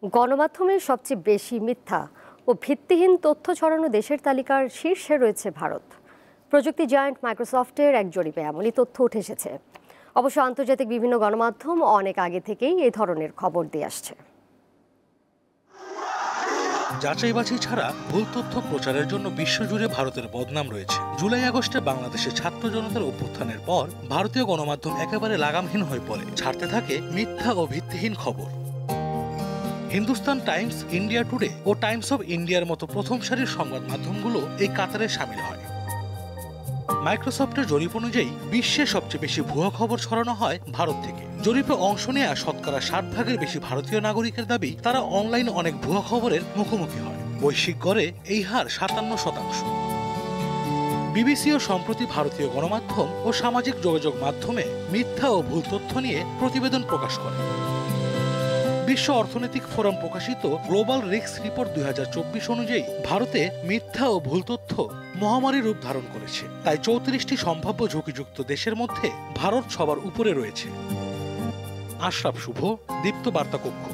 গণমাধ্যমের সবচেয়ে বেশি মিথ্যা ও ভিত্তিহীন তথ্য ছড়ানো দেশের তালিকার শীর্ষে রয়েছে ভারত। প্রযুক্তি জায়ান্ট মাইক্রোসফটের এক জরিপে এমনই তথ্য উঠে এসেছে। অবশ্য আন্তর্জাতিক বিভিন্ন গণমাধ্যম অনেক আগে থেকেই এই ধরনের খবর দিয়ে আসছে। যাচাই বাছাই ছাড়া ভুল তথ্য প্রচারের জন্য বিশ্বজুড়ে ভারতের বদনাম রয়েছে। জুলাই আগস্টে বাংলাদেশে ছাত্র জনতার অভ্যুত্থানের পর ভারতীয় গণমাধ্যম একেবারে লাগামহীন হয়ে পড়ে, ছাড়তে থাকে মিথ্যা ও ভিত্তিহীন খবর। হিন্দুস্তান টাইমস, ইন্ডিয়া টুডে ও টাইমস অব ইন্ডিয়ার মতো প্রথম সারির সংবাদ মাধ্যমগুলো এই কাতারে সামিল হয়। মাইক্রোসফটের জরিপ অনুযায়ী বিশ্বে সবচেয়ে বেশি ভুয়া খবর ছড়ানো হয় ভারত থেকে। জরিপে অংশ নেয়া শতকরা 60% বেশি ভারতীয় নাগরিকের দাবি তারা অনলাইনে অনেক ভুয়া খবরের মুখোমুখি হয়। বৈশ্বিক গড়ে এই হার 57%। বিবিসিও সম্প্রতি ভারতীয় গণমাধ্যম ও সামাজিক যোগাযোগ মাধ্যমে মিথ্যা ও ভুল তথ্য নিয়ে প্রতিবেদন প্রকাশ করে। বিশ্ব অর্থনৈতিক ফোরাম প্রকাশিত গ্লোবাল রিস্ক রিপোর্ট 2024 অনুযায়ী ভারতে মিথ্যা ও ভুল তথ্য মহামারী রূপ ধারণ করেছে। তাই 34টি সম্ভাব্য ঝুঁকিযুক্ত দেশের মধ্যে ভারত সবার উপরে রয়েছে। আশরাফ শুভ, দীপ্ত বার্তা কক্ষ।